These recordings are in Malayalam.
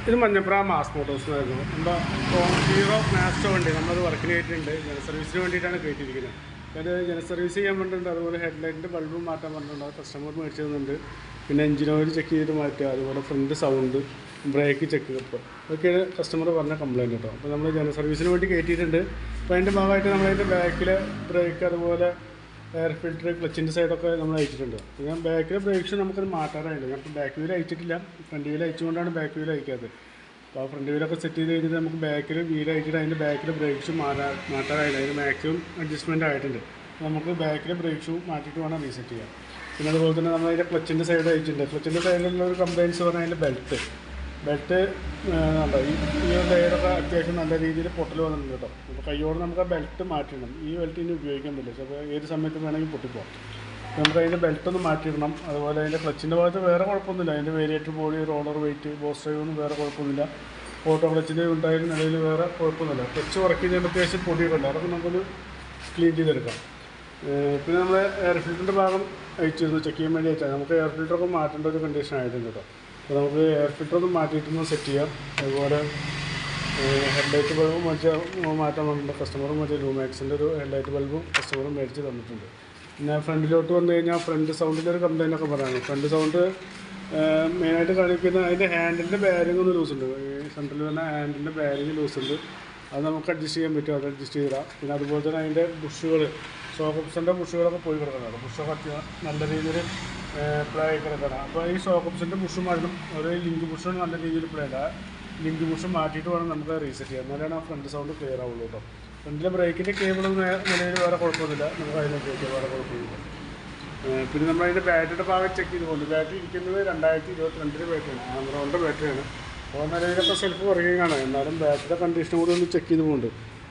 ഇത് മഞ്ഞപ്ര മാസ് മോട്ടോഴ്സിനായിരുന്നു. നമ്മുടെ ഹീറോ മാസ്റ്റോ വണ്ടി നമ്മളത് വർക്കിന് കയറ്റിയിട്ടുണ്ട്. ജനസർവീസിന് വേണ്ടിയിട്ടാണ് കയറ്റിയിരിക്കുന്നത്. അത് ജനസർവീസ് ചെയ്യാൻ പറഞ്ഞിട്ടുണ്ട്. അതുപോലെ ഹെഡ്ലൈറ്റിൻ്റെ ബൾബ് മാറ്റാൻ പറഞ്ഞിട്ടുണ്ട്. അത് കസ്റ്റമർ മേടിച്ചു തന്നുണ്ട്. പിന്നെ എഞ്ചിൻ ഓയിൽ ചെക്ക് ചെയ്തിട്ട് മാറ്റുക, അതുപോലെ ഫ്രണ്ട് സൗണ്ട്, ബ്രേക്ക് ചെക്ക് അപ്പോൾ ഇതൊക്കെയാണ് കസ്റ്റമർ പറഞ്ഞ കംപ്ലയിൻറ്റ് കേട്ടോ. അപ്പോൾ നമ്മൾ ജനസർവീസിന് വേണ്ടി കയറ്റിയിട്ടുണ്ട്. അപ്പോൾ അതിൻ്റെ ഭാഗമായിട്ട് നമ്മളതിൻ്റെ ബാക്കിലെ ബ്രേക്ക്, അതുപോലെ എയർ ഫിൽറ്റർ, ക്ലച്ചിൻ്റെ സൈഡൊക്കെ നമ്മൾ അയച്ചിട്ടുണ്ട്. പിന്നെ ബാക്കിലെ ബ്രേക്സ് നമുക്കത് മാറ്റാറായില്ല. ഞാൻ ഇപ്പോൾ ബാക്ക് വീൽ അയച്ചിട്ടില്ല, ഫ്രണ്ട് വീൽ അയച്ചുകൊണ്ടാണ് ബാക്ക് വീൽ അയക്കാത്തത്. അപ്പോൾ ആ ഫ്രണ്ട് വീലൊക്കെ സെറ്റ് ചെയ്ത് കഴിഞ്ഞിട്ട് നമുക്ക് ബാക്കിൽ വീൽ അയച്ചിട്ട് അതിൻ്റെ ബാക്കിലെ ബ്രേക്സ് മാറ്റാറായില്ല. അതിന് മാക്സിമം അഡ്ജസ്റ്റ്മെൻറ്റ് ആയിട്ടുണ്ട്. നമുക്ക് ബാക്കിലെ ബ്രേക്സും മാറ്റിയിട്ട് വേണം റീസെറ്റ് ചെയ്യാം. പിന്നെ അതുപോലെ തന്നെ നമ്മൾ അതിൻ്റെ ക്ലച്ചിൻ്റെ സൈഡ് അയച്ചിട്ടുണ്ട്. ക്ലച്ചിൻ്റെ സൈഡിലുള്ള ഒരു കംപ്ലയിൻസ് പറഞ്ഞാൽ അതിൻ്റെ ബെൽറ്റ് ഈ ലെയറൊക്കെ അത്യാവശ്യം നല്ല രീതിയിൽ പൊട്ടൽ വന്നിട്ടുണ്ട് കേട്ടോ. അപ്പോൾ കൈയോടെ നമുക്ക് ആ ബെൽറ്റ് മാറ്റിയിടണം. ഈ ബെൽറ്റ് ഇനി ഉപയോഗിക്കാൻ പറ്റില്ല, അപ്പോൾ ഏത് സമയത്തും വേണമെങ്കിൽ പൊട്ടിപ്പോകാം. നമുക്ക് അതിൻ്റെ ബെൽറ്റൊന്ന് മാറ്റിയിടണം. അതുപോലെ അതിൻ്റെ ക്ലച്ചിൻ്റെ ഭാഗത്ത് വേറെ കുഴപ്പമൊന്നുമില്ല. അതിൻ്റെ variator body, roller weight, boss ഡ്രൈവൊന്നും വേറെ കുഴപ്പമൊന്നുമില്ല. ഓട്ടോ ക്ലച്ചിൻ്റെ ഉണ്ടായാലും നിലയിൽ വേറെ കുഴപ്പമൊന്നുമില്ല. ക്ലച്ച് വർക്ക് ചെയ്യുന്നതിന് അത്യാവശ്യം പൊടിയുണ്ട്, അതൊക്കെ നമുക്കൊന്ന് ക്ലീൻ ചെയ്തെടുക്കാം. പിന്നെ നമ്മൾ എയർ ഫിൽറ്ററിൻ്റെ ഭാഗം അയച്ചിരുന്നു, ചെക്ക് ചെയ്യാൻ വേണ്ടി അയച്ചാൽ നമുക്ക് എയർ ഫിൽറ്ററൊക്കെ മാറ്റേണ്ട ഒരു കണ്ടീഷൻ ആയിട്ടുണ്ട് കേട്ടോ. അപ്പോൾ നമുക്ക് എയർ ഫിൽറ്ററൊന്നും മാറ്റിയിട്ടൊന്ന് സെറ്റ് ചെയ്യാം. അതുപോലെ ഹെഡ്ലൈറ്റ് ബൾബും മാറ്റാൻ വന്നിട്ടുണ്ട്. കസ്റ്റമറും ലൂമാക്സിൻ്റെ ഒരു ഹെഡ്ലൈറ്റ് ബൾബും കസ്റ്റമറും മേടിച്ച് തന്നിട്ടുണ്ട്. പിന്നെ ഫ്രണ്ടിലോട്ട് വന്നു കഴിഞ്ഞാൽ ഫ്രണ്ട് സൗണ്ടിൻ്റെ ഒരു കംപ്ലയിൻ്റ് ഒക്കെ പറയാം. ഫ്രണ്ട് സൗണ്ട് മെയിനായിട്ട് കാണിക്കുന്ന അതിൻ്റെ ഹാൻഡിൻ്റെ ബാരിങ് ഒന്ന് ലൂസുണ്ട്. ഈ സെൻട്രൽ വരുന്ന ഹാൻഡിൻ്റെ ബാരിങ് ലൂസുണ്ട്. അത് നമുക്ക് അഡ്ജസ്റ്റ് ചെയ്യാൻ പറ്റും, അത് അഡ്ജസ്റ്റ് ചെയ്താൽ. പിന്നെ അതുപോലെ തന്നെ അതിൻ്റെ ബുഷുകൾ, സോക്കപ്സിൻ്റെ ബുഷുകളൊക്കെ പോയി കിടക്കണം. ബുഷൊക്കെ നല്ല രീതിയിൽ പ്ലേ ആയി കിടക്കണം. അപ്പോൾ ഈ സോക്കപ്സിൻ്റെ ബുഷ് മാറ്റണം. ഒരു ലിങ്ക് ബുഷ് നല്ല രീതിയിൽ പ്ലേ ഇല്ല. ലിങ്ക് ബുഷ് മാറ്റിയിട്ട് വേണം നമുക്ക് റീസെറ്റ് ചെയ്യാം. എന്നാലാണ് ആ ഫ്രണ്ട് സൗണ്ട് ക്ലിയർ ആവുള്ളൂ കേട്ടോ. ഫ്രണ്ടിലെ ബ്രേക്കിൻ്റെ കേബിളൊന്നും നിലയിൽ വേറെ കുഴപ്പമൊന്നുമില്ല, നമുക്ക് അതിനെ ഉപയോഗിക്കാം, വേറെ കുഴപ്പമൊന്നുമില്ല. പിന്നെ നമ്മൾ അതിൻ്റെ ബാറ്ററിയുടെ ഭാഗം ചെക്ക് ചെയ്തുകൊണ്ട് ബാറ്ററി ഇരിക്കുന്നത് 2022 ബാറ്ററിയാണ്, ആമറോണിൻ്റെ ബാറ്ററിയാണ്. അപ്പോൾ നിലയിലൊക്കെ സെൽഫ് വർക്കിംഗ് ആണ്. എന്നാലും ബാറ്ററിയുടെ കണ്ടീഷൻ കൂടി ഒന്ന് ചെക്ക് ചെയ്ത് പോകുന്നുണ്ട്.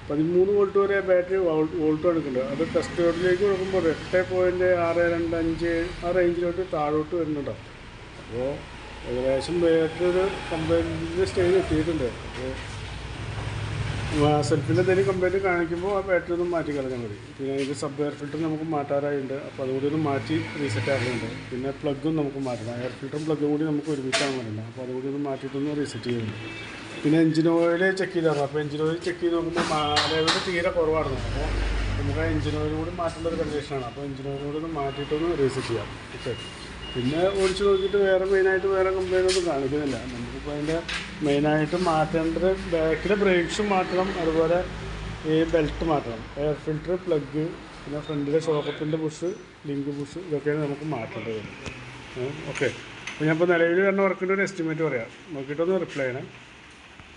13 വോൾട്ട് വരെ ബാറ്ററി വോൾട്ട് എടുക്കുന്നുണ്ട്. അത് ടെസ്റ്റ് റോഡിലേക്ക് കൊടുക്കുമ്പോൾ 8.625 ആ റേഞ്ചിലോട്ട് താഴോട്ട് വരുന്നുണ്ടോ. അപ്പോൾ ഏകദേശം ബാറ്ററി ഒരു കംപ്ലൈൻറ്റിൻ്റെ സ്റ്റേജ് എത്തിയിട്ടുണ്ട്. അപ്പോൾ സെൽഫിൻ്റെ എന്തെങ്കിലും കംപ്ലൈൻറ്റ് കാണിക്കുമ്പോൾ ആ ബാറ്ററി ഒന്നും മാറ്റി കളഞ്ഞാൽ മതി. പിന്നെ ഇത് സബ് എയർ ഫിൽറ്റർ നമുക്ക് മാറ്റാറായിട്ടുണ്ട്. അപ്പോൾ അതുകൂടി ഒന്ന് മാറ്റി റീസെറ്റ് ആക്കുന്നുണ്ട്. പിന്നെ പ്ലഗും നമുക്ക് മാറ്റണം. എയർ ഫിൽറ്ററും പ്ലഗും കൂടി നമുക്ക് ഒരുമിച്ചാണ് വരില്ല. അപ്പോൾ അതുകൂടി ഒന്ന് മാറ്റിയിട്ടൊന്ന് റീസെറ്റ് ചെയ്യുന്നുണ്ട്. പിന്നെ എഞ്ചിൻ ഓയിൽ ചെക്ക് ചെയ്തായിരുന്നു. അപ്പോൾ എഞ്ചിൻ ഓയിൽ ചെക്ക് ചെയ്ത് നോക്കുമ്പോൾ ലെവൽ തീരെ കുറവായിരുന്നു. അപ്പോൾ നമുക്ക് ആ എഞ്ചിൻ ഓയിൽ കൂടി മാറ്റേണ്ട ഒരു കണ്ടീഷനാണ്. അപ്പോൾ എഞ്ചിൻ ഓയിൽ കൂടി ഒന്ന് മാറ്റിയിട്ടൊന്ന് റീസെറ്റ് ചെയ്യാം. ഓക്കെ. പിന്നെ ഓടിച്ച് നോക്കിയിട്ട് മെയിനായിട്ട് വേറെ കംപ്ലൈൻ്റ് ഒന്നും കാണിക്കുന്നില്ല. നമുക്കിപ്പോൾ അതിൻ്റെ മെയിനായിട്ട് മാറ്റേണ്ടത് ബാക്കിലെ ബ്രേക്സും മാറ്റണം, അതുപോലെ ഈ ബെൽറ്റ് മാറ്റണം, എയർ ഫിൽറ്റർ, പ്ലഗ്, പിന്നെ ഫ്രണ്ടിലെ ഷോക്കപ്പിൻ്റെ ബുഷ്, ലിങ്ക് ബുഷ്, ഇതൊക്കെയാണ് നമുക്ക് മാറ്റേണ്ടത്. ഓക്കെ. അപ്പോൾ ഞാനിപ്പോൾ നിലവിൽ വരുന്ന വർക്കിൻ്റെ ഒരു എസ്റ്റിമേറ്റ് പറയാം, നോക്കിയിട്ടൊന്ന് റിപ്ലൈ ചെയ്യണം.